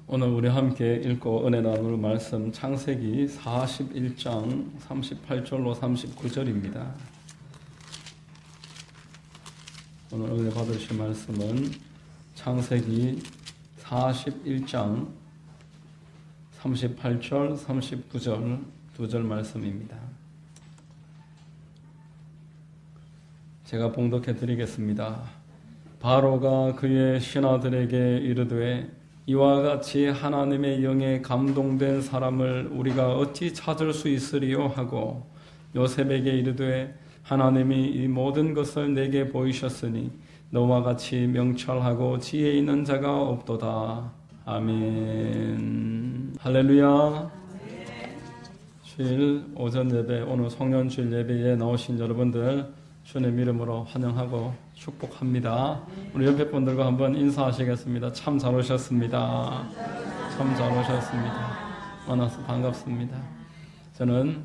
오늘 우리 함께 읽고 은혜 나눌 말씀 창세기 41장 38절로 39절입니다. 오늘 은혜 받으실 말씀은 창세기 41장 38절, 39절 두 절 말씀입니다. 제가 봉독해 드리겠습니다. 바로가 그의 신하들에게 이르되 이와 같이 하나님의 영에 감동된 사람을 우리가 어찌 찾을 수 있으리요 하고 요셉에게 이르되 하나님이 이 모든 것을 내게 보이셨으니 너와 같이 명철하고 지혜 있는 자가 없도다. 아멘. 할렐루야. 주일 오전 예배, 오늘 송년주일 예배에 나오신 여러분들 주님 이름으로 환영하고 축복합니다. 우리 옆에 분들과 한번 인사하시겠습니다. 참 잘 오셨습니다. 참 잘 오셨습니다. 만나서 반갑습니다. 저는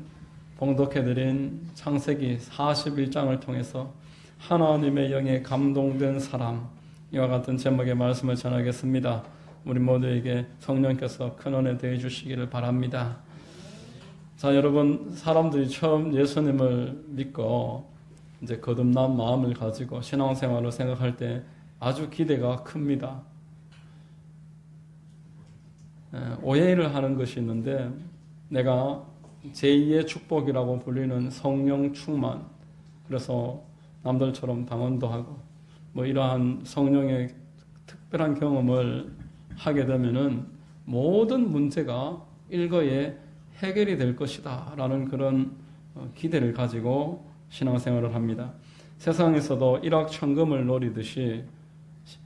봉독해드린 창세기 41장을 통해서 하나님의 영에 감동된 사람, 이와 같은 제목의 말씀을 전하겠습니다. 우리 모두에게 성령께서 큰 은혜 더해 주시기를 바랍니다. 자, 여러분, 사람들이 처음 예수님을 믿고 이제 거듭난 마음을 가지고 신앙생활을 생각할 때 아주 기대가 큽니다. 오해를 하는 것이 있는데, 내가 제2의 축복이라고 불리는 성령 충만, 그래서 남들처럼 방언도 하고 뭐 이러한 성령의 특별한 경험을 하게 되면은 모든 문제가 일거에 해결이 될 것이다 라는 그런 기대를 가지고 신앙생활을 합니다. 세상에서도 일확천금을 노리듯이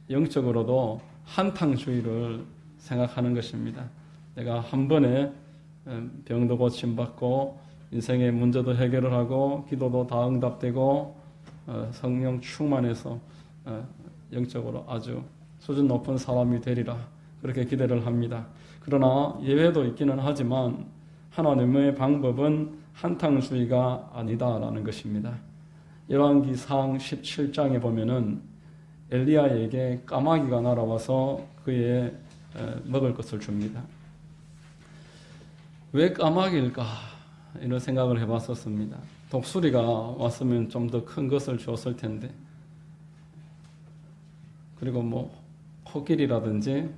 영적으로도 한탕주의를 생각하는 것입니다. 내가 한 번에 병도 고침받고 인생의 문제도 해결을 하고 기도도 다 응답되고 성령 충만해서 영적으로 아주 수준 높은 사람이 되리라, 그렇게 기대를 합니다. 그러나 예외도 있기는 하지만 하나님의 방법은 한탕주의가 아니다라는 것입니다. 열왕기상 17장에 보면은 엘리야에게 까마귀가 날아와서 그의 먹을 것을 줍니다. 왜 까마귀일까? 이런 생각을 해봤었습니다. 독수리가 왔으면 좀 더 큰 것을 줬을 텐데, 그리고 뭐 코끼리라든지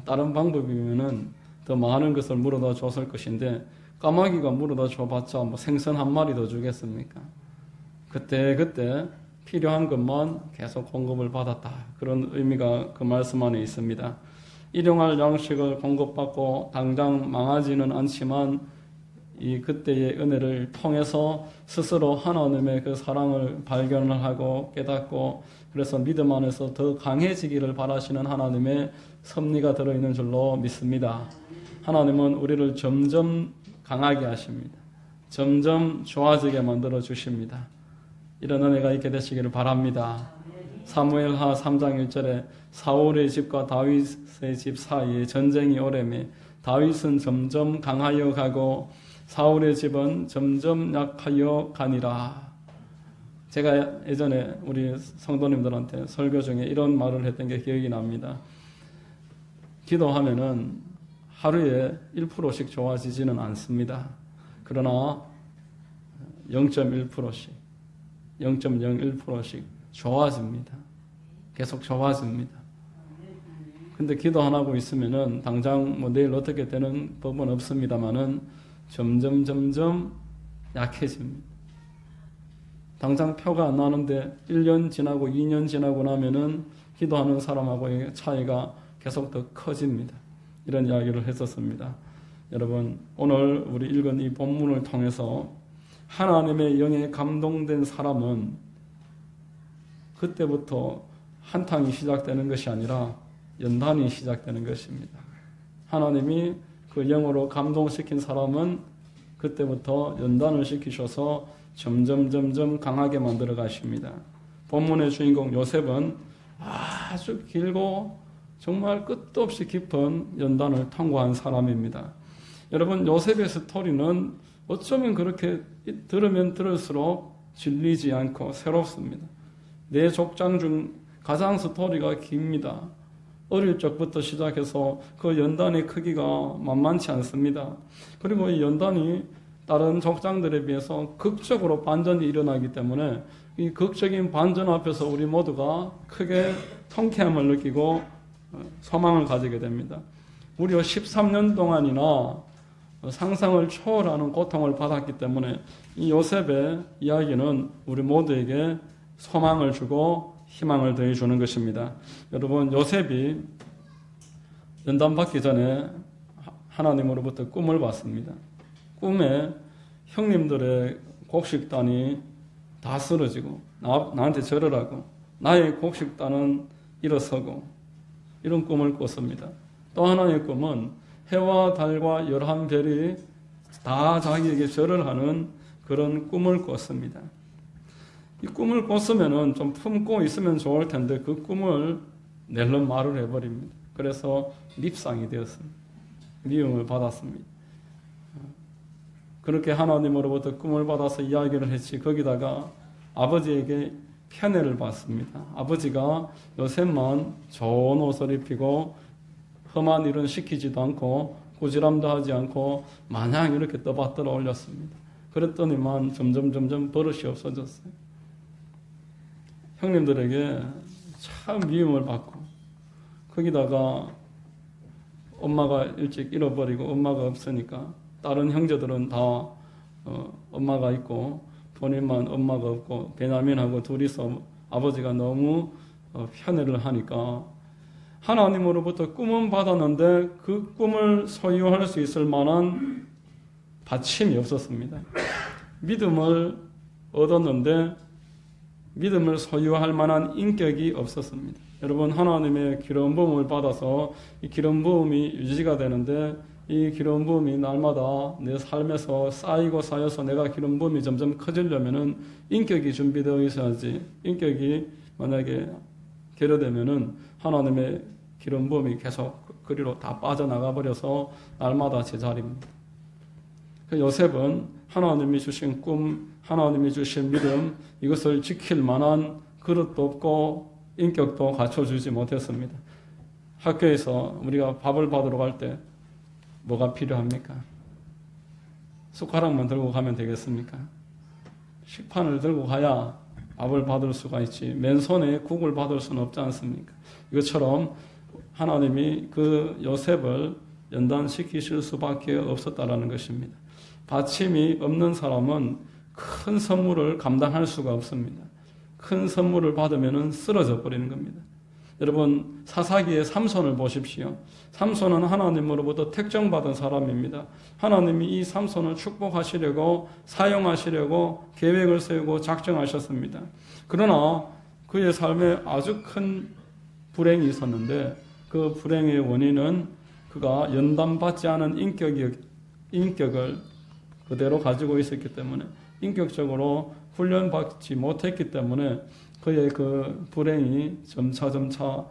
다른 방법이면은 더 많은 것을 물어다 줬을 것인데, 까마귀가 물어다 줘봤자 뭐 생선 한 마리 더 주겠습니까? 그때 필요한 것만 계속 공급을 받았다, 그런 의미가 그 말씀 안에 있습니다. 일용할 양식을 공급받고 당장 망하지는 않지만 이 그때의 은혜를 통해서 스스로 하나님의 그 사랑을 발견을 하고 깨닫고, 그래서 믿음 안에서 더 강해지기를 바라시는 하나님의 섭리가 들어있는 줄로 믿습니다. 하나님은 우리를 점점 강하게 하십니다. 점점 좋아지게 만들어 주십니다. 이런 은혜가 있게 되시기를 바랍니다. 사무엘하 3장 1절에 사울의 집과 다윗의 집 사이에 전쟁이 오래매 다윗은 점점 강하여 가고 사울의 집은 점점 약하여 가니라. 제가 예전에 우리 성도님들한테 설교 중에 이런 말을 했던 게 기억이 납니다. 기도하면은 하루에 1%씩 좋아지지는 않습니다. 그러나 0.1%씩, 0.01%씩 좋아집니다. 계속 좋아집니다. 근데 기도 안 하고 있으면은 당장 뭐 내일 어떻게 되는 법은 없습니다만은 점점 약해집니다. 당장 표가 안 나는데 1년 지나고 2년 지나고 나면은 기도하는 사람하고의 차이가 계속 더 커집니다. 이런 이야기를 했었습니다. 여러분, 오늘 우리 읽은 이 본문을 통해서 하나님의 영에 감동된 사람은 그때부터 한탕이 시작되는 것이 아니라 연단이 시작되는 것입니다. 하나님이 그 영으로 감동시킨 사람은 그때부터 연단을 시키셔서 점점 강하게 만들어 가십니다. 본문의 주인공 요셉은 아주 길고 정말 끝도 없이 깊은 연단을 통과한 사람입니다. 여러분, 요셉의 스토리는 어쩌면 그렇게 들으면 들을수록 질리지 않고 새롭습니다. 내 족장 중 가장 스토리가 깁니다. 어릴 적부터 시작해서 그 연단의 크기가 만만치 않습니다. 그리고 이 연단이 다른 족장들에 비해서 극적으로 반전이 일어나기 때문에 이 극적인 반전 앞에서 우리 모두가 크게 통쾌함을 느끼고 소망을 가지게 됩니다. 무려 13년 동안이나 상상을 초월하는 고통을 받았기 때문에 이 요셉의 이야기는 우리 모두에게 소망을 주고 희망을 더해주는 것입니다. 여러분, 요셉이 연단받기 전에 하나님으로부터 꿈을 봤습니다. 꿈에 형님들의 곡식단이 다 쓰러지고 나한테 절하라고, 나의 곡식단은 일어서고, 이런 꿈을 꿨습니다. 또 하나의 꿈은 해와 달과 11별이 다 자기에게 절을 하는 그런 꿈을 꿨습니다. 이 꿈을 꿨으면 좀 품고 있으면 좋을 텐데 그 꿈을 낼름 말을 해버립니다. 그래서 밉상이 되었습니다. 미움을 받았습니다. 그렇게 하나님으로부터 꿈을 받아서 이야기를 했지, 거기다가 아버지에게 편애를 받습니다. 아버지가 요셉만 좋은 옷을 입히고 험한 일은 시키지도 않고 꾸지람도 하지 않고 마냥 이렇게 떠받들어 올렸습니다. 그랬더니만 점점 버릇이 없어졌어요. 형님들에게 참 미움을 받고, 거기다가 엄마가 일찍 잃어버리고 엄마가 없으니까 다른 형제들은 다 엄마가 있고 본인만 엄마가 없고 베냐민하고 둘이서 아버지가 너무 편애를 하니까 하나님으로부터 꿈은 받았는데 그 꿈을 소유할 수 있을 만한 받침이 없었습니다. 믿음을 얻었는데 믿음을 소유할 만한 인격이 없었습니다. 여러분, 하나님의 기름 부음을 받아서 이 기름 부음이 유지가 되는데 이 기름 부음이 날마다 내 삶에서 쌓이고 쌓여서 내가 기름 부음이 점점 커지려면은 인격이 준비되어 있어야지. 인격이 만약에 결여되면은 하나님의 기름 부음이 계속 그리로 다 빠져나가 버려서 날마다 제자리입니다. 요셉은 하나님이 주신 꿈, 하나님이 주신 믿음, 이것을 지킬 만한 그릇도 없고 인격도 갖춰주지 못했습니다. 학교에서 우리가 밥을 받으러 갈 때 뭐가 필요합니까? 숟가락만 들고 가면 되겠습니까? 식판을 들고 가야 밥을 받을 수가 있지, 맨손에 국을 받을 수는 없지 않습니까? 이것처럼 하나님이 그 요셉을 연단시키실 수밖에 없었다라는 것입니다. 받침이 없는 사람은 큰 선물을 감당할 수가 없습니다. 큰 선물을 받으면 쓰러져 버리는 겁니다. 여러분, 사사기의 삼손을 보십시오. 삼손은 하나님으로부터 택정받은 사람입니다. 하나님이 이 삼손을 축복하시려고 사용하시려고 계획을 세우고 작정하셨습니다. 그러나 그의 삶에 아주 큰 불행이 있었는데 그 불행의 원인은 그가 연단받지 않은 인격을 그대로 가지고 있었기 때문에, 인격적으로 훈련받지 못했기 때문에 그의 그 불행이 점차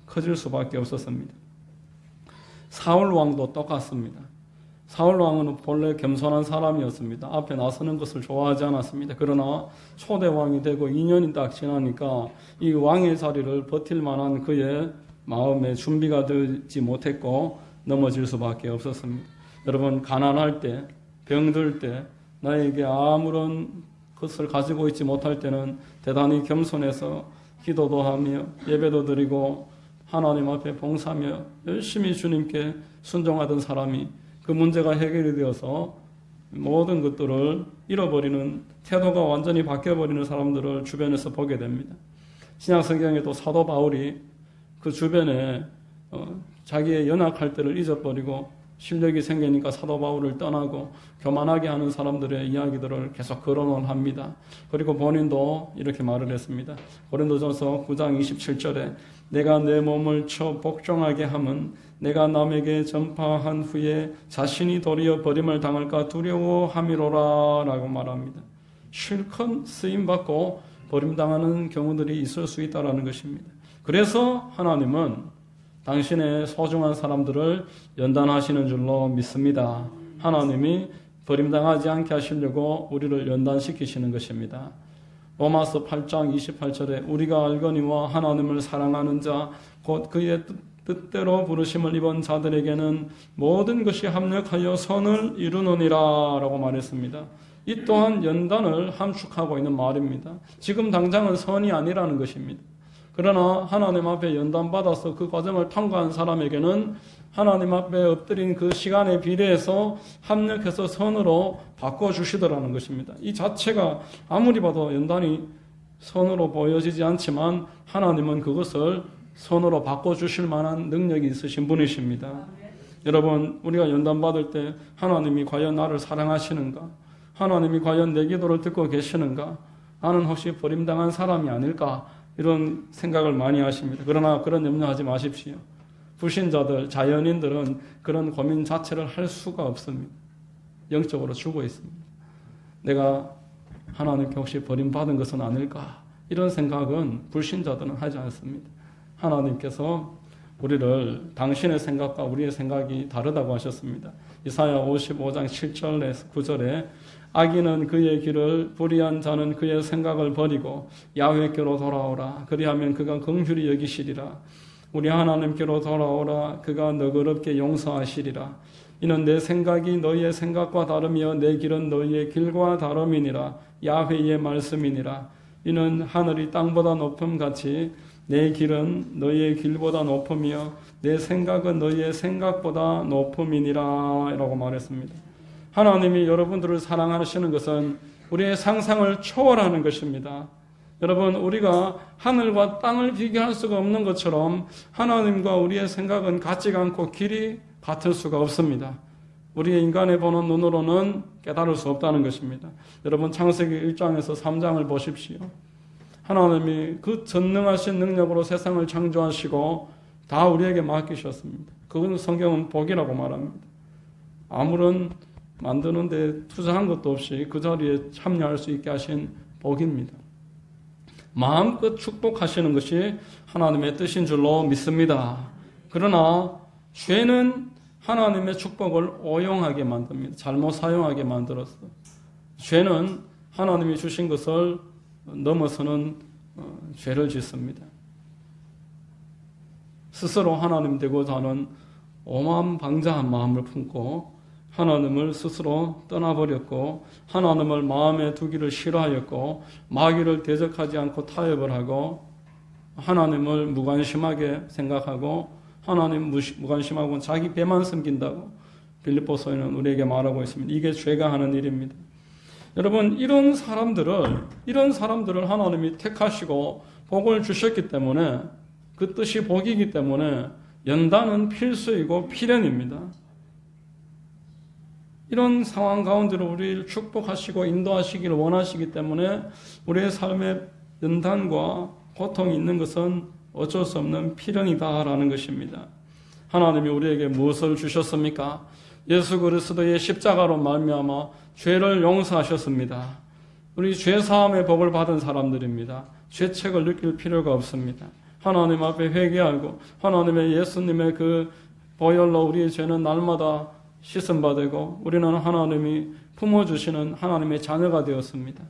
커질 수밖에 없었습니다. 사울 왕도 똑같습니다. 사울 왕은 본래 겸손한 사람이었습니다. 앞에 나서는 것을 좋아하지 않았습니다. 그러나 초대 왕이 되고 2년이 딱 지나니까 이 왕의 자리를 버틸 만한 그의 마음의 준비가 되지 못했고 넘어질 수밖에 없었습니다. 여러분, 가난할 때, 병들 때, 나에게 아무런 것을 가지고 있지 못할 때는 대단히 겸손해서 기도도 하며 예배도 드리고 하나님 앞에 봉사하며 열심히 주님께 순종하던 사람이 그 문제가 해결이 되어서 모든 것들을 잃어버리는, 태도가 완전히 바뀌어버리는 사람들을 주변에서 보게 됩니다. 신약성경에도 사도 바울이 그 주변에 자기의 연약할 때를 잊어버리고 실력이 생기니까 사도 바울을 떠나고 교만하게 하는 사람들의 이야기들을 계속 거론을 합니다. 그리고 본인도 이렇게 말을 했습니다. 고린도전서 9장 27절에 내가 내 몸을 쳐 복종하게 함은 내가 남에게 전파한 후에 자신이 도리어 버림을 당할까 두려워함이로라 라고 말합니다. 실컷 쓰임받고 버림당하는 경우들이 있을 수 있다는 것입니다. 그래서 하나님은 당신의 소중한 사람들을 연단하시는 줄로 믿습니다. 하나님이 버림당하지 않게 하시려고 우리를 연단시키시는 것입니다. 로마서 8장 28절에 우리가 알거니와 하나님을 사랑하는 자 곧 그의 뜻대로 부르심을 입은 자들에게는 모든 것이 합력하여 선을 이루느니라 라고 말했습니다. 이 또한 연단을 함축하고 있는 말입니다. 지금 당장은 선이 아니라는 것입니다. 그러나 하나님 앞에 연단받아서 그 과정을 통과한 사람에게는 하나님 앞에 엎드린 그 시간에 비례해서 합력해서 선으로 바꿔주시더라는 것입니다. 이 자체가 아무리 봐도 연단이 선으로 보여지지 않지만 하나님은 그것을 선으로 바꿔주실 만한 능력이 있으신 분이십니다. 여러분, 우리가 연단받을 때 하나님이 과연 나를 사랑하시는가? 하나님이 과연 내 기도를 듣고 계시는가? 나는 혹시 버림당한 사람이 아닐까? 이런 생각을 많이 하십니다. 그러나 그런 염려하지 마십시오. 불신자들, 자연인들은 그런 고민 자체를 할 수가 없습니다. 영적으로 죽어 있습니다. 내가 하나님께 혹시 버림받은 것은 아닐까? 이런 생각은 불신자들은 하지 않습니다. 하나님께서 우리를 당신의 생각과 우리의 생각이 다르다고 하셨습니다. 이사야 55장 7절에서 9절에 악인은 그의 길을 불의한 자는 그의 생각을 버리고 야훼께로 돌아오라. 그리하면 그가 긍휼히 여기시리라. 우리 하나님께로 돌아오라. 그가 너그럽게 용서하시리라. 이는 내 생각이 너희의 생각과 다르며 내 길은 너희의 길과 다름이니라. 야훼의 말씀이니라. 이는 하늘이 땅보다 높음같이 내 길은 너희의 길보다 높으며 내 생각은 너희의 생각보다 높음이니라 라고 말했습니다. 하나님이 여러분들을 사랑하시는 것은 우리의 상상을 초월하는 것입니다. 여러분, 우리가 하늘과 땅을 비교할 수가 없는 것처럼 하나님과 우리의 생각은 같지가 않고 길이 같을 수가 없습니다. 우리의 인간의 보는 눈으로는 깨달을 수 없다는 것입니다. 여러분, 창세기 1장에서 3장을 보십시오. 하나님이 그 전능하신 능력으로 세상을 창조하시고 다 우리에게 맡기셨습니다. 그건 성경은 복이라고 말합니다. 아무런 만드는 데 투자한 것도 없이 그 자리에 참여할 수 있게 하신 복입니다. 마음껏 축복하시는 것이 하나님의 뜻인 줄로 믿습니다. 그러나 죄는 하나님의 축복을 오용하게 만듭니다. 잘못 사용하게 만들어서. 죄는 하나님이 주신 것을 넘어서는 죄를 짓습니다. 스스로 하나님 되고자 하는 오만방자한 마음을 품고 하나님을 스스로 떠나버렸고 하나님을 마음에 두기를 싫어하였고 마귀를 대적하지 않고 타협을 하고 하나님을 무관심하게 생각하고 하나님 무관심하고 자기 배만 섬긴다고 빌립보서에는 우리에게 말하고 있습니다. 이게 죄가 하는 일입니다. 여러분, 이런 사람들을 하나님이 택하시고 복을 주셨기 때문에 그 뜻이 복이기 때문에 연단은 필수이고 필연입니다. 이런 상황 가운데로 우리를 축복하시고 인도하시기를 원하시기 때문에 우리의 삶에 연단과 고통이 있는 것은 어쩔 수 없는 필연이다라는 것입니다. 하나님이 우리에게 무엇을 주셨습니까? 예수 그리스도의 십자가로 말미암아 죄를 용서하셨습니다. 우리 죄사함의 복을 받은 사람들입니다. 죄책을 느낄 필요가 없습니다. 하나님 앞에 회개하고 하나님의 예수님의 그 보혈로 우리의 죄는 날마다 씻음받고 우리는 하나님이 품어주시는 하나님의 자녀가 되었습니다.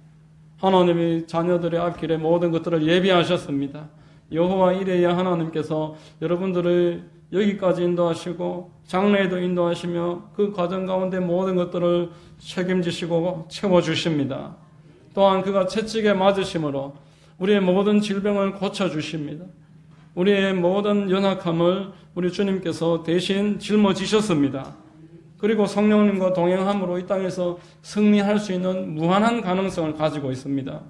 하나님이 자녀들의 앞길에 모든 것들을 예비하셨습니다. 여호와 이레야 하나님께서 여러분들을 여기까지 인도하시고 장래에도 인도하시며 그 과정 가운데 모든 것들을 책임지시고 채워주십니다. 또한 그가 채찍에 맞으심으로 우리의 모든 질병을 고쳐주십니다. 우리의 모든 연약함을 우리 주님께서 대신 짊어지셨습니다. 그리고 성령님과 동행함으로 이 땅에서 승리할 수 있는 무한한 가능성을 가지고 있습니다.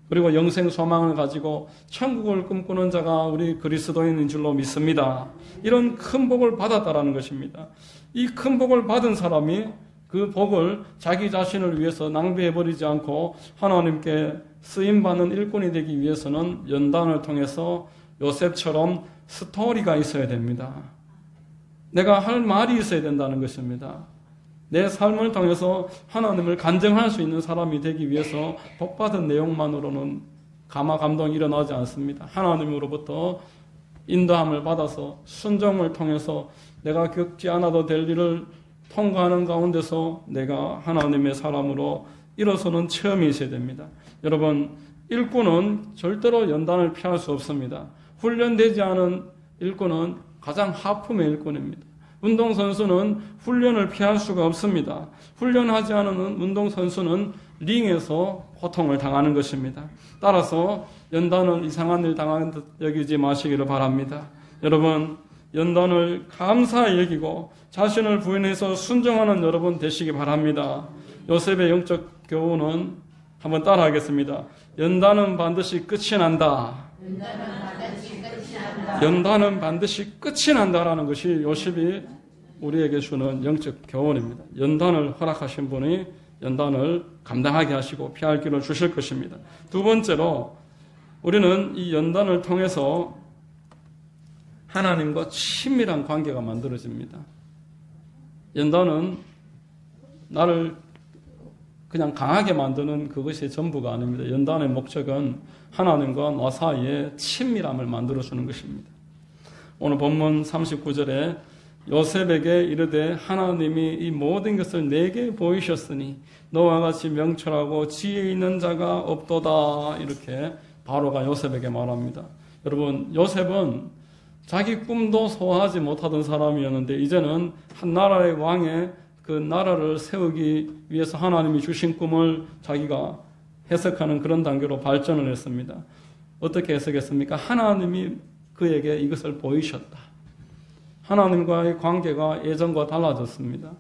그리고 영생 소망을 가지고 천국을 꿈꾸는 자가 우리 그리스도인인 줄로 믿습니다. 이런 큰 복을 받았다라는 것입니다. 이 큰 복을 받은 사람이 그 복을 자기 자신을 위해서 낭비해버리지 않고 하나님께 쓰임받는 일꾼이 되기 위해서는 연단을 통해서 요셉처럼 스토리가 있어야 됩니다. 내가 할 말이 있어야 된다는 것입니다. 내 삶을 통해서 하나님을 간증할 수 있는 사람이 되기 위해서 복받은 내용만으로는 감화 감동이 일어나지 않습니다. 하나님으로부터 인도함을 받아서 순종을 통해서 내가 겪지 않아도 될 일을 통과하는 가운데서 내가 하나님의 사람으로 일어서는 체험이 있어야 됩니다. 여러분, 일꾼은 절대로 연단을 피할 수 없습니다. 훈련되지 않은 일꾼은 가장 하품의 일꾼입니다. 운동선수는 훈련을 피할 수가 없습니다. 훈련하지 않은 운동선수는 링에서 고통을 당하는 것입니다. 따라서 연단을 이상한 일 당한 듯 여기지 마시기를 바랍니다. 여러분, 연단을 감사히 여기고 자신을 부인해서 순종하는 여러분 되시기 바랍니다. 요셉의 영적 교훈은 한번 따라하겠습니다. 연단은 반드시 끝이 난다. 연단은 반드시 끝이 난다라는 것이 요셉이 우리에게 주는 영적 교훈입니다. 연단을 허락하신 분이 연단을 감당하게 하시고 피할 길을 주실 것입니다. 두 번째로 우리는 이 연단을 통해서 하나님과 친밀한 관계가 만들어집니다. 연단은 나를 그냥 강하게 만드는 그것이 전부가 아닙니다. 연단의 목적은 하나님과 나 사이에 친밀함을 만들어주는 것입니다. 오늘 본문 39절에 요셉에게 이르되 하나님이 이 모든 것을 내게 보이셨으니 너와 같이 명철하고 지혜 있는 자가 없도다. 이렇게 바로가 요셉에게 말합니다. 여러분, 요셉은 자기 꿈도 소화하지 못하던 사람이었는데 이제는 한 나라의 왕의 그 나라를 세우기 위해서 하나님이 주신 꿈을 자기가 해석하는 그런 단계로 발전을 했습니다. 어떻게 해석했습니까? 하나님이 그에게 이것을 보이셨다. 하나님과의 관계가 예전과 달라졌습니다.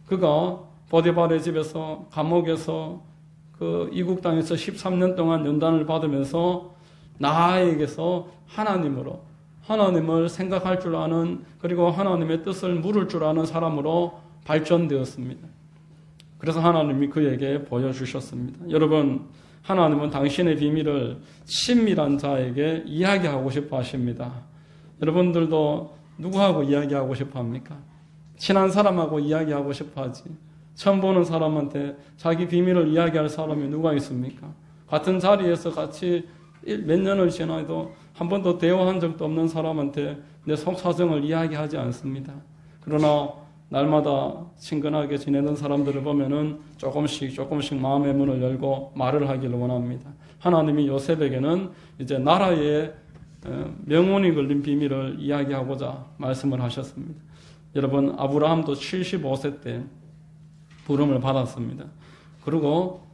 그가 보디발의 집에서 감옥에서 그 이국 땅에서 13년 동안 연단을 받으면서 나에게서 하나님으로 하나님을 생각할 줄 아는 그리고 하나님의 뜻을 물을 줄 아는 사람으로 발전되었습니다. 그래서 하나님이 그에게 보여주셨습니다. 여러분, 하나님은 당신의 비밀을 친밀한 자에게 이야기하고 싶어 하십니다. 여러분들도 누구하고 이야기하고 싶어 합니까? 친한 사람하고 이야기하고 싶어 하지. 처음 보는 사람한테 자기 비밀을 이야기할 사람이 누가 있습니까? 같은 자리에서 같이 몇 년을 지나도 한 번도 대화한 적도 없는 사람한테 내 속사정을 이야기하지 않습니다. 그러나 날마다 친근하게 지내는 사람들을 보면은 조금씩 마음의 문을 열고 말을 하기를 원합니다. 하나님이 요셉에게는 이제 나라의 명운이 걸린 비밀을 이야기하고자 말씀을 하셨습니다. 여러분, 아브라함도 75세 때 부름을 받았습니다. 그리고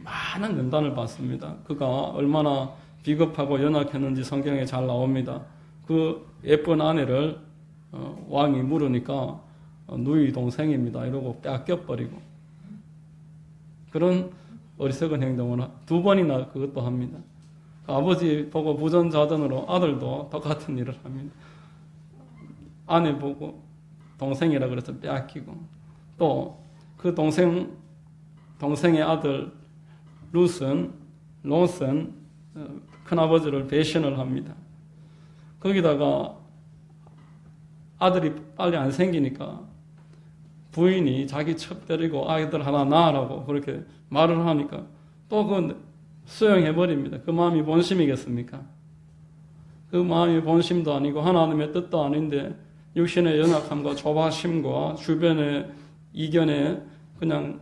많은 연단을 받습니다. 그가 얼마나 비겁하고 연약했는지 성경에 잘 나옵니다. 그 예쁜 아내를 왕이 물으니까 누이 동생입니다. 이러고 뺏겨버리고 그런 어리석은 행동을 두 번이나 그것도 합니다. 아버지 보고 부전자전으로 아들도 똑같은 일을 합니다. 아내 보고 동생이라 그래서 빼앗기고 또 그 동생의 아들 롯은 큰아버지를 배신을 합니다. 거기다가 아들이 빨리 안 생기니까 부인이 자기 첩 데리고 아이들 하나 낳으라고 그렇게 말을 하니까 또 그 수용해버립니다. 그 마음이 본심이겠습니까? 그 마음이 본심도 아니고 하나님의 뜻도 아닌데 육신의 연약함과 조바심과 주변의 이견에 그냥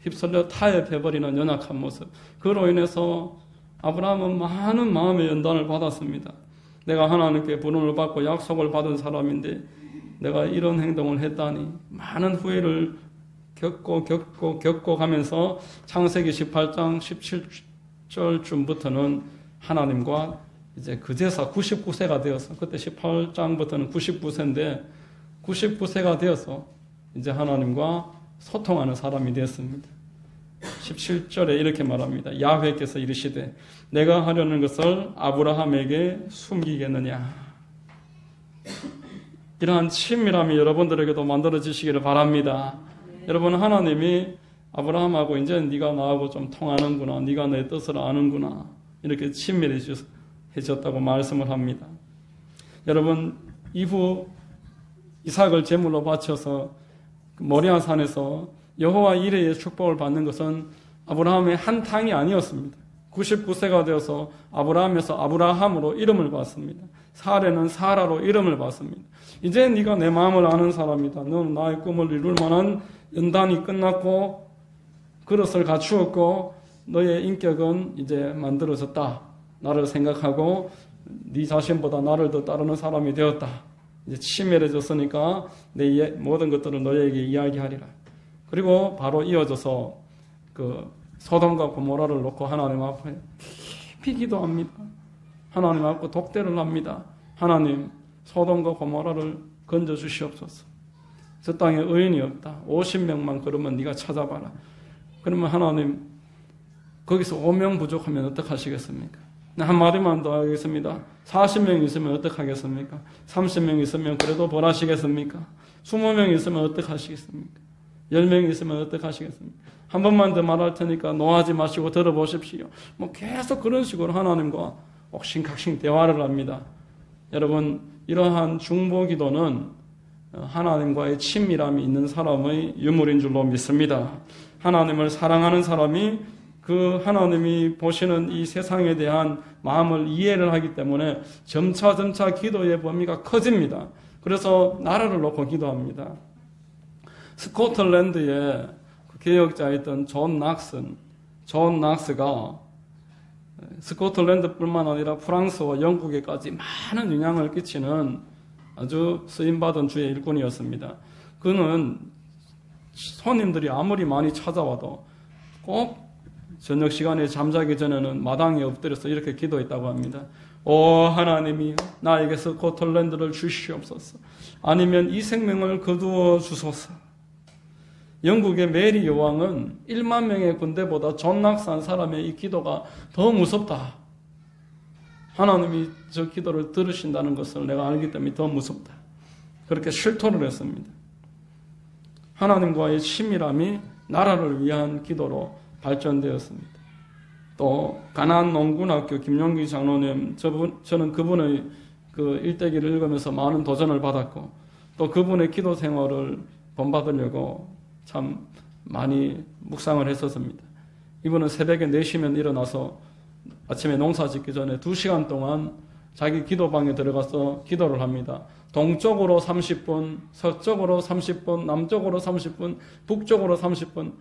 휩쓸려 타협해버리는 연약한 모습. 그로 인해서 아브라함은 많은 마음의 연단을 받았습니다. 내가 하나님께 부름을 받고 약속을 받은 사람인데 내가 이런 행동을 했다니 많은 후회를 겪고 가면서 창세기 18장 17절쯤부터는 하나님과 이제 그제서 99세가 되어서 그때 18장부터는 99세인데 99세가 되어서 이제 하나님과 소통하는 사람이 되었습니다. 17절에 이렇게 말합니다. 야훼께서 이르시되 내가 하려는 것을 아브라함에게 숨기겠느냐. 이러한 친밀함이 여러분들에게도 만들어지시기를 바랍니다. 여러분, 하나님이 아브라함하고 이제 네가 나하고 좀 통하는구나. 네가 내 뜻을 아는구나. 이렇게 친밀해졌다고 말씀을 합니다. 여러분, 이후 이삭을 제물로 바쳐서 모리아 산에서 여호와 이레의 축복을 받는 것은 아브라함의 한 탕이 아니었습니다. 99세가 되어서 아브라함에서 아브라함으로 이름을 받습니다. 사레는 사라로 이름을 받습니다. 이제 네가 내 마음을 아는 사람이다. 너는 나의 꿈을 이룰 만한 연단이 끝났고 그릇을 갖추었고 너의 인격은 이제 만들어졌다. 나를 생각하고 네 자신보다 나를 더 따르는 사람이 되었다. 이제 치밀해졌으니까 내 모든 것들을 너에게 이야기하리라. 그리고 바로 이어져서 그 소돔과 고모라를 놓고 하나님 앞에 깊이 기도합니다. 하나님 앞에 독대를 합니다. 하나님, 소돔과 고모라를 건져 주시옵소서. 저 땅에 의인이 없다. 50명만 그러면 네가 찾아봐라. 그러면 하나님, 거기서 5명 부족하면 어떡하시겠습니까? 한마디만 더 하겠습니다. 40명 있으면 어떡하겠습니까? 30명 있으면 그래도 벌하시겠습니까? 20명 있으면 어떡하시겠습니까? 10명 있으면 어떡하시겠습니까? 한 번만 더 말할 테니까 노하지 마시고 들어보십시오. 뭐 계속 그런 식으로 하나님과 옥신각신 대화를 합니다. 여러분, 이러한 중보기도는 하나님과의 친밀함이 있는 사람의 유물인 줄로 믿습니다. 하나님을 사랑하는 사람이 그 하나님이 보시는 이 세상에 대한 마음을 이해를 하기 때문에 점차 기도의 범위가 커집니다. 그래서 나라를 놓고 기도합니다. 스코틀랜드의 개혁자였던 존 낙스가 스코틀랜드뿐만 아니라 프랑스와 영국에까지 많은 영향을 끼치는 아주 쓰임받은 주의 일꾼이었습니다. 그는 손님들이 아무리 많이 찾아와도 꼭 저녁 시간에 잠자기 전에는 마당에 엎드려서 이렇게 기도했다고 합니다. 오 하나님이 나에게 스코틀랜드를 주시옵소서. 아니면 이 생명을 거두어 주소서. 영국의 메리 여왕은 1만 명의 군대보다 존 낙스한 사람의 이 기도가 더 무섭다. 하나님이 저 기도를 들으신다는 것을 내가 알기 때문에 더 무섭다. 그렇게 실토를 했습니다. 하나님과의 친밀함이 나라를 위한 기도로 발전되었습니다. 또 가나안 농군학교 김용기 장로님, 저는 그분의 그 일대기를 읽으면서 많은 도전을 받았고 또 그분의 기도 생활을 본받으려고 참 많이 묵상을 했었습니다. 이분은 새벽에 4시면 일어나서 아침에 농사 짓기 전에 2시간 동안 자기 기도방에 들어가서 기도를 합니다. 동쪽으로 30분, 서쪽으로 30분, 남쪽으로 30분, 북쪽으로 30분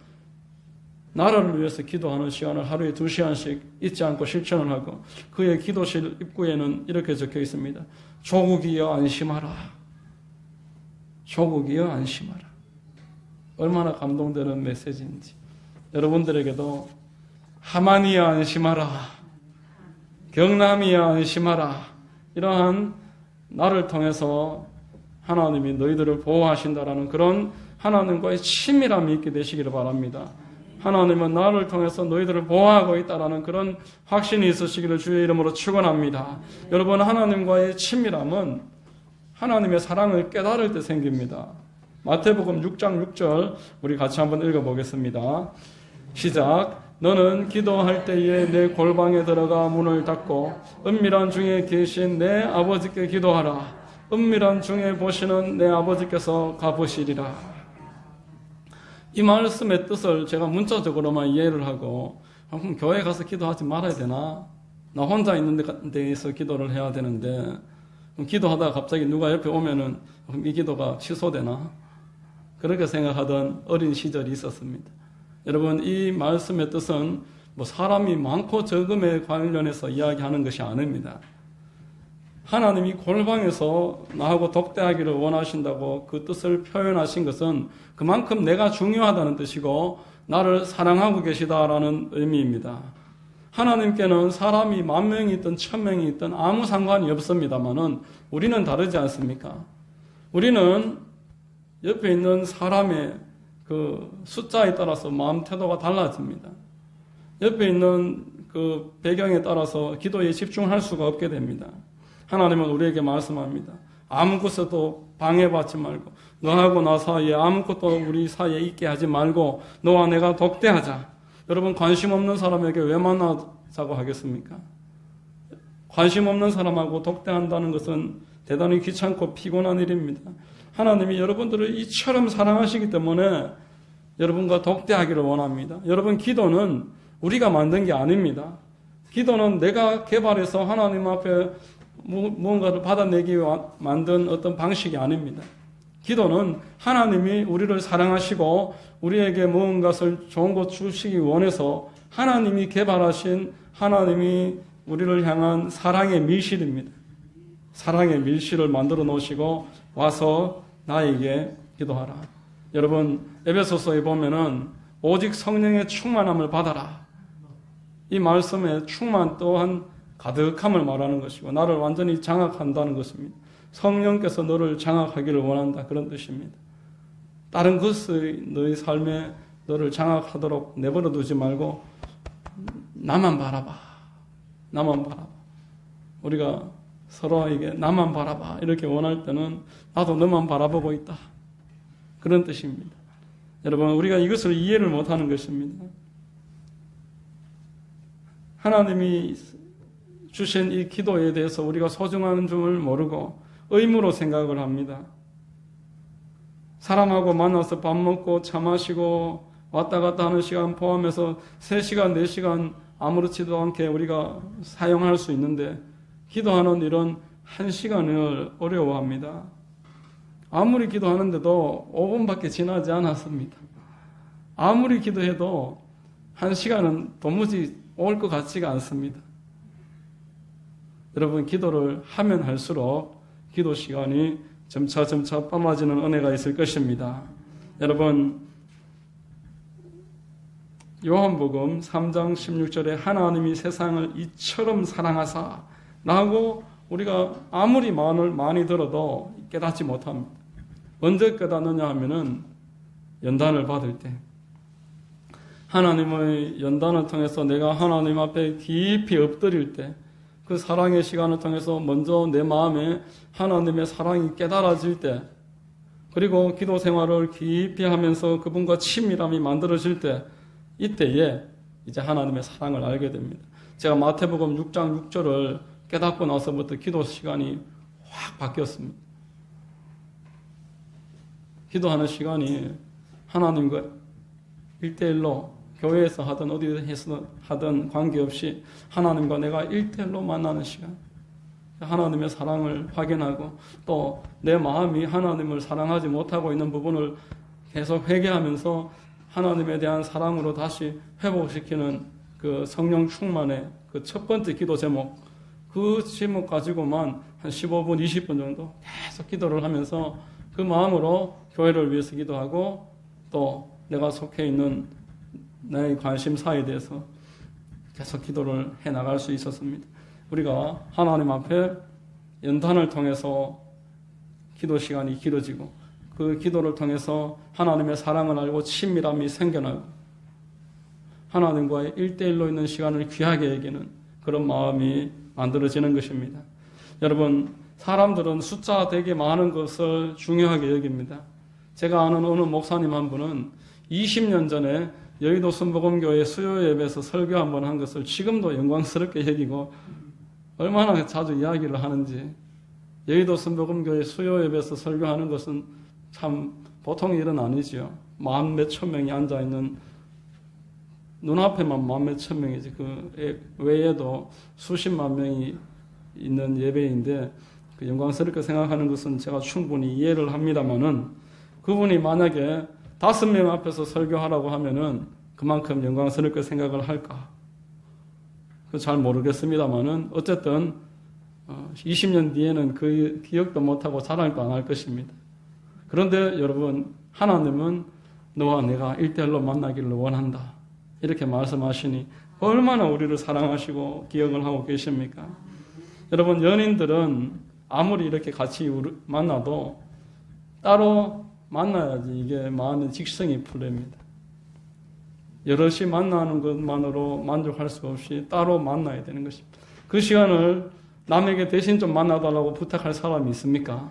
나라를 위해서 기도하는 시간을 하루에 2시간씩 잊지 않고 실천을 하고 그의 기도실 입구에는 이렇게 적혀 있습니다. 조국이여 안심하라. 조국이여 안심하라. 얼마나 감동되는 메시지인지. 여러분들에게도 하만이여 안심하라. 경남이여 안심하라. 이러한 나를 통해서 하나님이 너희들을 보호하신다라는 그런 하나님과의 친밀함이 있게 되시기를 바랍니다. 하나님은 나를 통해서 너희들을 보호하고 있다라는 그런 확신이 있으시기를 주의 이름으로 축원합니다. 여러분, 하나님과의 친밀함은 하나님의 사랑을 깨달을 때 생깁니다. 마태복음 6장 6절 우리 같이 한번 읽어보겠습니다. 시작. 너는 기도할 때에 내 골방에 들어가 문을 닫고 은밀한 중에 계신 내 아버지께 기도하라. 은밀한 중에 보시는 내 아버지께서 갚으시리라. 이 말씀의 뜻을 제가 문자적으로만 이해를 하고 그럼 교회 가서 기도하지 말아야 되나? 나 혼자 있는 데에서 기도를 해야 되는데 그럼 기도하다가 갑자기 누가 옆에 오면은 그럼 이 기도가 취소되나? 그렇게 생각하던 어린 시절이 있었습니다. 여러분, 이 말씀의 뜻은 뭐 사람이 많고 적음에 관련해서 이야기하는 것이 아닙니다. 하나님이 골방에서 나하고 독대하기를 원하신다고 그 뜻을 표현하신 것은 그만큼 내가 중요하다는 뜻이고 나를 사랑하고 계시다라는 의미입니다. 하나님께는 사람이 10,000명이 있든 1,000명이 있든 아무 상관이 없습니다만은 우리는 다르지 않습니까? 우리는 옆에 있는 사람의 그 숫자에 따라서 마음 태도가 달라집니다. 옆에 있는 그 배경에 따라서 기도에 집중할 수가 없게 됩니다. 하나님은 우리에게 말씀합니다. 아무것도 방해받지 말고 너하고 나 사이에 아무것도 우리 사이에 있게 하지 말고 너와 내가 독대하자. 여러분, 관심 없는 사람에게 왜 만나자고 하겠습니까? 관심 없는 사람하고 독대한다는 것은 대단히 귀찮고 피곤한 일입니다. 하나님이 여러분들을 이처럼 사랑하시기 때문에 여러분과 독대하기를 원합니다. 여러분, 기도는 우리가 만든 게 아닙니다. 기도는 내가 개발해서 하나님 앞에 무언가를 받아내기 위해 만든 어떤 방식이 아닙니다. 기도는 하나님이 우리를 사랑하시고 우리에게 무언가를 좋은 것 주시기 원해서 하나님이 개발하신 하나님이 우리를 향한 사랑의 밀실입니다. 사랑의 밀실을 만들어 놓으시고 와서 나에게 기도하라. 여러분 에베소서에 보면은 오직 성령의 충만함을 받아라. 이 말씀에 충만 또한 가득함을 말하는 것이고 나를 완전히 장악한다는 것입니다. 성령께서 너를 장악하기를 원한다. 그런 뜻입니다. 다른 것이 너의 삶에 너를 장악하도록 내버려 두지 말고 나만 바라봐. 나만 바라봐. 우리가 서로에게 나만 바라봐 이렇게 원할 때는 나도 너만 바라보고 있다. 그런 뜻입니다. 여러분 우리가 이것을 이해를 못하는 것입니다. 하나님이 주신 이 기도에 대해서 우리가 소중한 줄을 모르고 의무로 생각을 합니다. 사람하고 만나서 밥 먹고 차 마시고 왔다 갔다 하는 시간 포함해서 3시간, 4시간 아무렇지도 않게 우리가 사용할 수 있는데 기도하는 일은 1시간을 어려워합니다. 아무리 기도하는데도 5분밖에 지나지 않았습니다. 아무리 기도해도 1시간은 도무지 올 것 같지가 않습니다. 여러분 기도를 하면 할수록 기도 시간이 점차 빨라지는 은혜가 있을 것입니다. 여러분 요한복음 3장 16절에 하나님이 세상을 이처럼 사랑하사 라고 우리가 아무리 많이 들어도 깨닫지 못합니다. 언제 깨닫느냐 하면은 연단을 받을 때 하나님의 연단을 통해서 내가 하나님 앞에 깊이 엎드릴 때 그 사랑의 시간을 통해서 먼저 내 마음에 하나님의 사랑이 깨달아질 때 그리고 기도 생활을 깊이 하면서 그분과 친밀함이 만들어질 때 이때에 이제 하나님의 사랑을 알게 됩니다. 제가 마태복음 6장 6절을 깨닫고 나서부터 기도 시간이 확 바뀌었습니다. 기도하는 시간이 하나님과 1대1로 교회에서 하든 어디에서 하든 관계없이 하나님과 내가 1대1로 만나는 시간, 하나님의 사랑을 확인하고 또 내 마음이 하나님을 사랑하지 못하고 있는 부분을 계속 회개하면서 하나님에 대한 사랑으로 다시 회복시키는 그 성령 충만의 그 첫 번째 기도 제목, 그 제목 가지고만 한 15분, 20분 정도 계속 기도를 하면서 그 마음으로 교회를 위해서 기도하고 또 내가 속해 있는 나의 관심사에 대해서 계속 기도를 해나갈 수 있었습니다. 우리가 하나님 앞에 연단을 통해서 기도 시간이 길어지고 그 기도를 통해서 하나님의 사랑을 알고 친밀함이 생겨나고 하나님과의 1대1로 있는 시간을 귀하게 여기는 그런 마음이 만들어지는 것입니다. 여러분 사람들은 숫자 되게 많은 것을 중요하게 여깁니다. 제가 아는 어느 목사님 한 분은 20년 전에 여의도 순복음교회 수요 예배에서 설교 한번 한 것을 지금도 영광스럽게 여기고 얼마나 자주 이야기를 하는지 여의도 순복음교회 수요 예배에서 설교하는 것은 참 보통 일은 아니지요. 만 몇천 명이 앉아있는 눈앞에만 만 몇천 명이지 그 외에도 수십만 명이 있는 예배인데 그 영광스럽게 생각하는 것은 제가 충분히 이해를 합니다만은 그분이 만약에 5명 앞에서 설교하라고 하면은 그만큼 영광스럽게 생각을 할까? 잘 모르겠습니다만은 어쨌든 20년 뒤에는 그 기억도 못하고 자랑도 안 할 것입니다. 그런데 여러분 하나님은 너와 내가 1대1로 만나기를 원한다. 이렇게 말씀하시니 얼마나 우리를 사랑하시고 기억을 하고 계십니까? 여러분 연인들은 아무리 이렇게 같이 만나도 따로 만나야지 이게 마음의 직성이 풀립니다. 여럿이 만나는 것만으로 만족할 수 없이 따로 만나야 되는 것입니다. 그 시간을 남에게 대신 좀 만나달라고 부탁할 사람이 있습니까?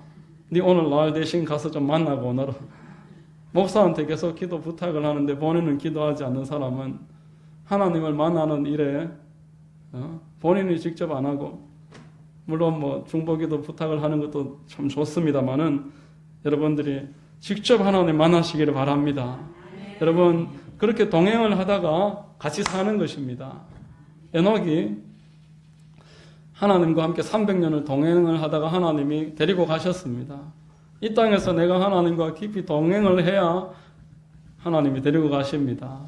네 오늘 날 대신 가서 좀 만나고 오너라. 목사한테 계속 기도 부탁을 하는데 본인은 기도하지 않는 사람은 하나님을 만나는 일에 본인이 직접 안 하고 물론 뭐 중보기도 부탁을 하는 것도 참 좋습니다만은 여러분들이 직접 하나님 만나시기를 바랍니다. 여러분 그렇게 동행을 하다가 같이 사는 것입니다. 에녹이 하나님과 함께 300년을 동행을 하다가 하나님이 데리고 가셨습니다. 이 땅에서 내가 하나님과 깊이 동행을 해야 하나님이 데리고 가십니다.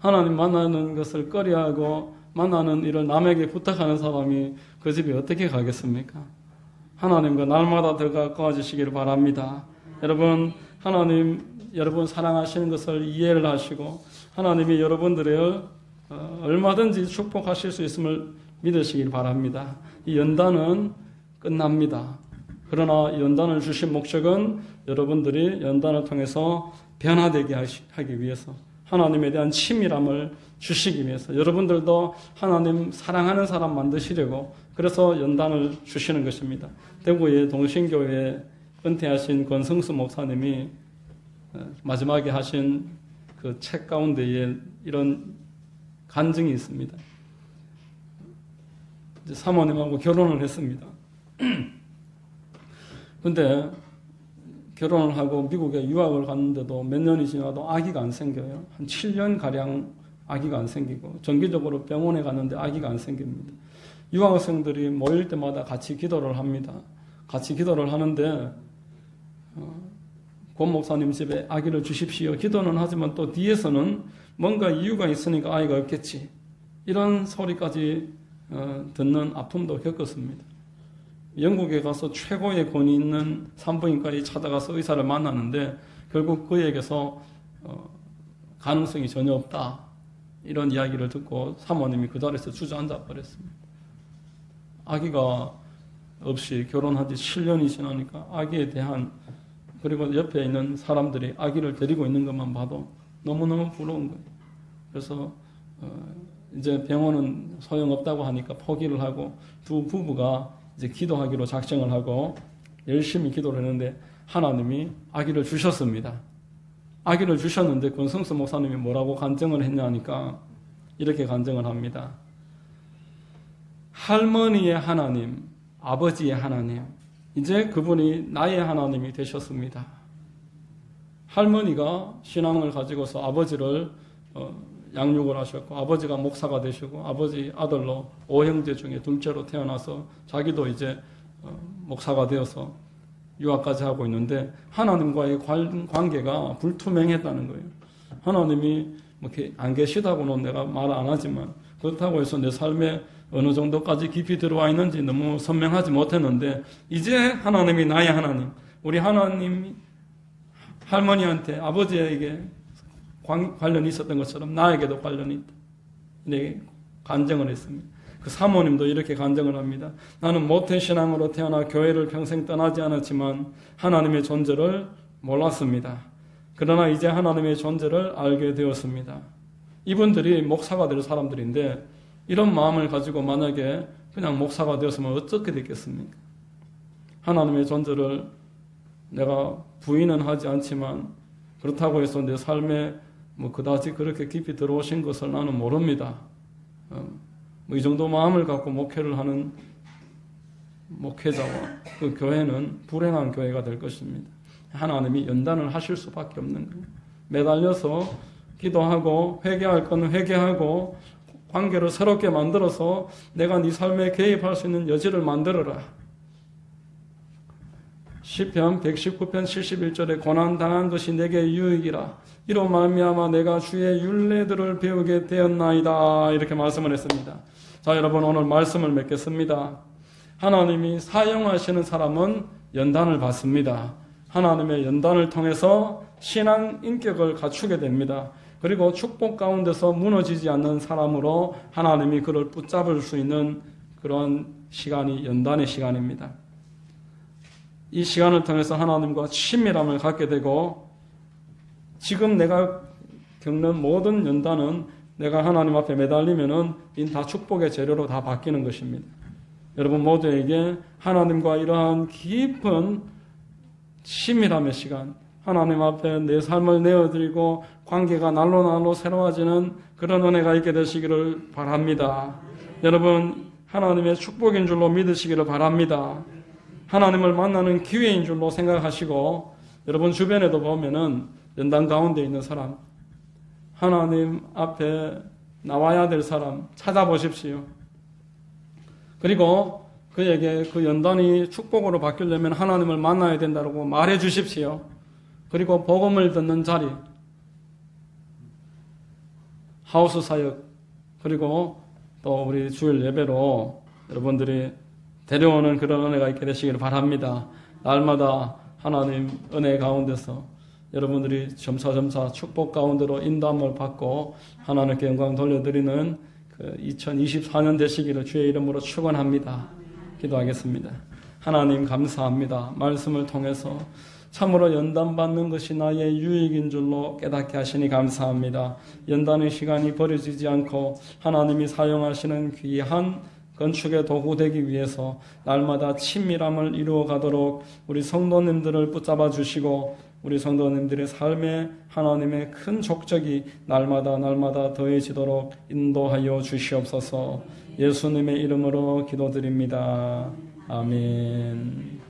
하나님 만나는 것을 꺼려하고 만나는 일을 남에게 부탁하는 사람이 그 집에 어떻게 가겠습니까? 하나님과 날마다 더 가까워지시기를 바랍니다. 여러분, 하나님 여러분 사랑하시는 것을 이해를 하시고 하나님이 여러분들을 얼마든지 축복하실 수 있음을 믿으시길 바랍니다. 이 연단은 끝납니다. 그러나 연단을 주신 목적은 여러분들이 연단을 통해서 변화되게 하기 위해서, 하나님에 대한 친밀함을 주시기 위해서, 여러분들도 하나님 사랑하는 사람 만드시려고, 그래서 연단을 주시는 것입니다. 대구의 동신교회 은퇴하신 권성수 목사님이 마지막에 하신 그 책 가운데에 이런 간증이 있습니다. 이제 사모님하고 결혼을 했습니다. 근데 결혼을 하고 미국에 유학을 갔는데도 몇 년이 지나도 아기가 안 생겨요. 한 7년가량 아기가 안 생기고, 정기적으로 병원에 갔는데 아기가 안 생깁니다. 유학생들이 모일 때마다 같이 기도를 합니다. 같이 기도를 하는데 권 목사님 집에 아기를 주십시오. 기도는 하지만 또 뒤에서는 뭔가 이유가 있으니까 아이가 없겠지, 이런 소리까지 듣는 아픔도 겪었습니다. 영국에 가서 최고의 권위 있는 산부인과에 찾아가서 의사를 만났는데 결국 그에게서 가능성이 전혀 없다, 이런 이야기를 듣고 사모님이 그 자리에서 주저앉아 버렸습니다. 아기가 없이 결혼한 지 7년이 지나니까 아기에 대한, 그리고 옆에 있는 사람들이 아기를 데리고 있는 것만 봐도 너무너무 부러운 거예요. 그래서 이제 병원은 소용없다고 하니까 포기를 하고 두 부부가 이제 기도하기로 작정을 하고 열심히 기도를 했는데 하나님이 아기를 주셨습니다. 아기를 주셨는데 권성수 목사님이 뭐라고 간증을 했냐니까 이렇게 간증을 합니다. 할머니의 하나님, 아버지의 하나님, 이제 그분이 나의 하나님이 되셨습니다. 할머니가 신앙을 가지고서 아버지를 양육을 하셨고, 아버지가 목사가 되시고, 아버지 아들로 5형제 중에 둘째로 태어나서 자기도 이제 목사가 되어서 유학까지 하고 있는데 하나님과의 관계가 불투명했다는 거예요. 하나님이 뭐 이렇게 안 계시다고는 내가 말 안 하지만, 그렇다고 해서 내 삶에 어느 정도까지 깊이 들어와 있는지 너무 선명하지 못했는데, 이제 하나님이 나의 하나님, 우리 하나님이 할머니한테, 아버지에게 관련이 있었던 것처럼 나에게도 관련이 있다, 네, 간증을 했습니다. 그 사모님도 이렇게 간증을 합니다. 나는 모태신앙으로 태어나 교회를 평생 떠나지 않았지만 하나님의 존재를 몰랐습니다. 그러나 이제 하나님의 존재를 알게 되었습니다. 이분들이 목사가 될 사람들인데 이런 마음을 가지고 만약에 그냥 목사가 되었으면 어떻게 됐겠습니까? 하나님의 존재를 내가 부인은 하지 않지만 그렇다고 해서 내 삶에 뭐 그다지 그렇게 깊이 들어오신 것을 나는 모릅니다. 뭐 이 정도 마음을 갖고 목회를 하는 목회자와 그 교회는 불행한 교회가 될 것입니다. 하나님이 연단을 하실 수밖에 없는 거예요. 매달려서 기도하고 회개할 건 회개하고 관계를 새롭게 만들어서 내가 네 삶에 개입할 수 있는 여지를 만들어라. 시편 119편 71절에 고난당한 것이 내게 유익이라. 이로 말미암아 내가 주의 율례들을 배우게 되었나이다. 이렇게 말씀을 했습니다. 자, 여러분, 오늘 말씀을 맺겠습니다. 하나님이 사용하시는 사람은 연단을 받습니다. 하나님의 연단을 통해서 신앙 인격을 갖추게 됩니다. 그리고 축복 가운데서 무너지지 않는 사람으로 하나님이 그를 붙잡을 수 있는 그런 시간이 연단의 시간입니다. 이 시간을 통해서 하나님과 친밀함을 갖게 되고, 지금 내가 겪는 모든 연단은 내가 하나님 앞에 매달리면은 다 축복의 재료로 다 바뀌는 것입니다. 여러분 모두에게 하나님과 이러한 깊은 친밀함의 시간, 하나님 앞에 내 삶을 내어드리고 관계가 날로 새로워지는 그런 은혜가 있게 되시기를 바랍니다. 여러분, 하나님의 축복인 줄로 믿으시기를 바랍니다. 하나님을 만나는 기회인 줄로 생각하시고, 여러분 주변에도 보면은 연단 가운데 있는 사람, 하나님 앞에 나와야 될 사람 찾아보십시오. 그리고 그에게 그 연단이 축복으로 바뀌려면 하나님을 만나야 된다고 말해 주십시오. 그리고 복음을 듣는 자리, 하우스 사역, 그리고 또 우리 주일 예배로 여러분들이 데려오는 그런 은혜가 있게 되시기를 바랍니다. 날마다 하나님 은혜 가운데서 여러분들이 점차점차 축복 가운데로 인도함을 받고 하나님께 영광 돌려드리는 그 2024년 되시기를 주의 이름으로 축원합니다. 기도하겠습니다. 하나님 감사합니다. 말씀을 통해서 참으로 연단받는 것이 나의 유익인 줄로 깨닫게 하시니 감사합니다. 연단의 시간이 버려지지 않고 하나님이 사용하시는 귀한 건축의 도구 되기 위해서 날마다 친밀함을 이루어 가도록 우리 성도님들을 붙잡아 주시고 우리 성도님들의 삶에 하나님의 큰 족적이 날마다 더해지도록 인도하여 주시옵소서. 예수님의 이름으로 기도드립니다. 아멘.